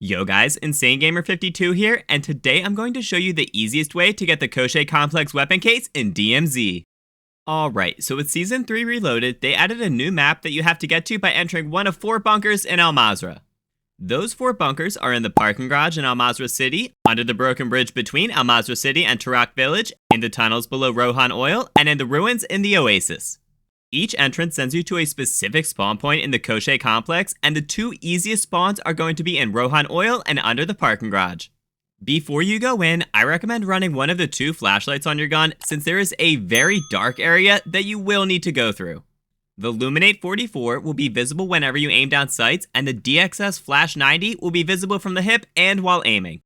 Yo guys, InsaneGamer52 here, and today I'm going to show you the easiest way to get the Koschei Complex weapon case in DMZ. Alright, so with Season 3 Reloaded, they added a new map that you have to get to by entering one of 4 bunkers in Mazrah. Those 4 bunkers are in the parking garage in Mazrah City, under the broken bridge between Mazrah City and Taraq village, in the tunnels below Rohan Oil, and in the ruins in the Oasis. Each entrance sends you to a specific spawn point in the Koschei Complex, and the 2 easiest spawns are going to be in Rohan Oil and under the parking garage. Before you go in, I recommend running one of the 2 flashlights on your gun since there is a very dark area that you will need to go through. The Luminate 44 will be visible whenever you aim down sights, and the DXS Flash 90 will be visible from the hip and while aiming.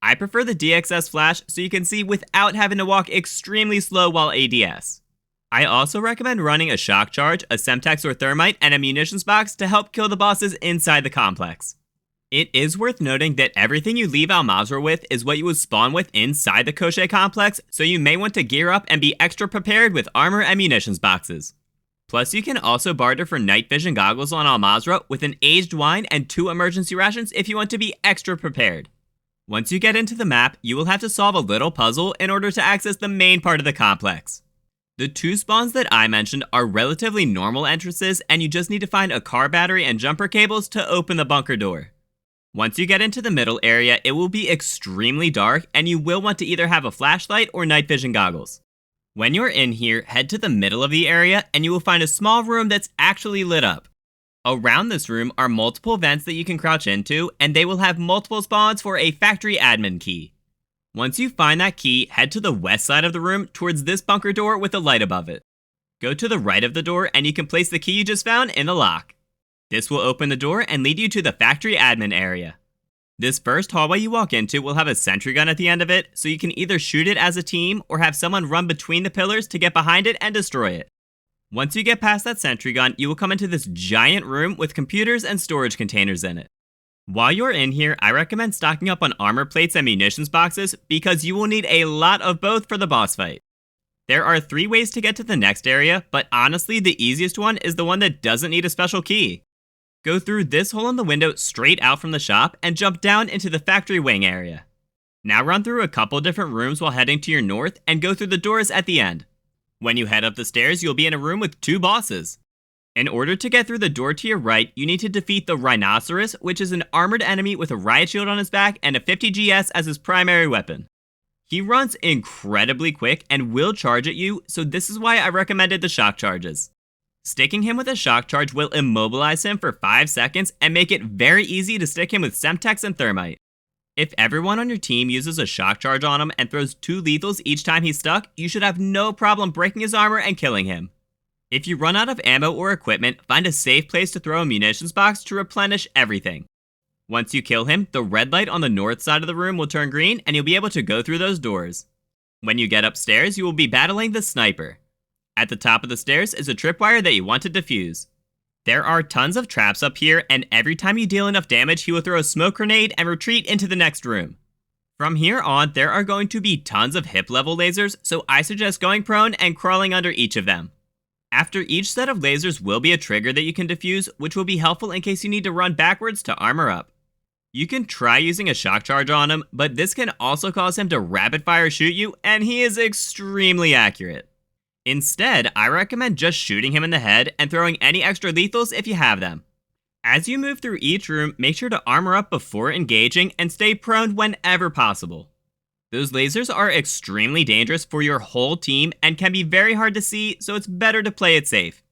I prefer the DXS Flash so you can see without having to walk extremely slow while ADS. I also recommend running a shock charge, a Semtex or thermite, and a munitions box to help kill the bosses inside the complex. It is worth noting that everything you leave Mazrah with is what you would spawn with inside the Koschei Complex, so you may want to gear up and be extra prepared with armor and munitions boxes. Plus, you can also barter for night vision goggles on Mazrah with an aged wine and 2 emergency rations if you want to be extra prepared. Once you get into the map, you will have to solve a little puzzle in order to access the main part of the complex. The 2 spawns that I mentioned are relatively normal entrances, and you just need to find a car battery and jumper cables to open the bunker door. Once you get into the middle area, it will be extremely dark, and you will want to either have a flashlight or night vision goggles. When you're in here, head to the middle of the area, and you will find a small room that's actually lit up. Around this room are multiple vents that you can crouch into, and they will have multiple spawns for a factory admin key. Once you find that key, head to the west side of the room towards this bunker door with a light above it. Go to the right of the door and you can place the key you just found in the lock. This will open the door and lead you to the factory admin area. This first hallway you walk into will have a sentry gun at the end of it, so you can either shoot it as a team or have someone run between the pillars to get behind it and destroy it. Once you get past that sentry gun, you will come into this giant room with computers and storage containers in it. While you're in here, I recommend stocking up on armor plates and munitions boxes because you will need a lot of both for the boss fight. There are 3 ways to get to the next area, but honestly the easiest one is the one that doesn't need a special key. Go through this hole in the window straight out from the shop and jump down into the factory wing area. Now run through a couple different rooms while heading to your north and go through the doors at the end. When you head up the stairs, you'll be in a room with 2 bosses. In order to get through the door to your right, you need to defeat the Rhinoceros, which is an armored enemy with a riot shield on his back and a 50 GS as his primary weapon. He runs incredibly quick and will charge at you, so this is why I recommended the shock charges. Sticking him with a shock charge will immobilize him for 5 seconds and make it very easy to stick him with Semtex and thermite. If everyone on your team uses a shock charge on him and throws 2 lethals each time he's stuck, you should have no problem breaking his armor and killing him. If you run out of ammo or equipment, find a safe place to throw a munitions box to replenish everything. Once you kill him, the red light on the north side of the room will turn green and you'll be able to go through those doors. When you get upstairs, you will be battling the Sniper. At the top of the stairs is a tripwire that you want to defuse. There are tons of traps up here, and every time you deal enough damage, he will throw a smoke grenade and retreat into the next room. From here on, there are going to be tons of hip level lasers, so I suggest going prone and crawling under each of them. After each set of lasers will be a trigger that you can defuse, which will be helpful in case you need to run backwards to armor up. You can try using a shock charge on him, but this can also cause him to rapid fire shoot you, and he is extremely accurate. Instead, I recommend just shooting him in the head and throwing any extra lethals if you have them. As you move through each room, make sure to armor up before engaging and stay prone whenever possible. Those lasers are extremely dangerous for your whole team and can be very hard to see, so it's better to play it safe.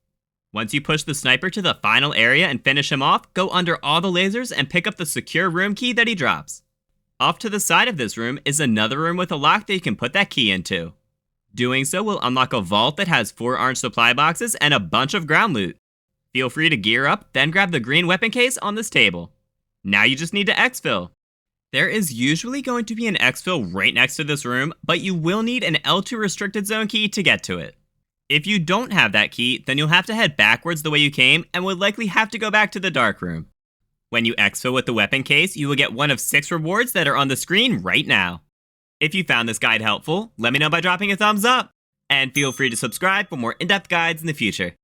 Once you push the Sniper to the final area and finish him off, go under all the lasers and pick up the secure room key that he drops. Off to the side of this room is another room with a lock that you can put that key into. Doing so will unlock a vault that has 4 orange supply boxes and a bunch of ground loot. Feel free to gear up, then grab the green weapon case on this table. Now you just need to exfil. There is usually going to be an exfil right next to this room, but you will need an L2 restricted zone key to get to it. If you don't have that key, then you'll have to head backwards the way you came and would likely have to go back to the dark room. When you exfil with the weapon case, you will get one of 6 rewards that are on the screen right now. If you found this guide helpful, let me know by dropping a thumbs up, and feel free to subscribe for more in-depth guides in the future.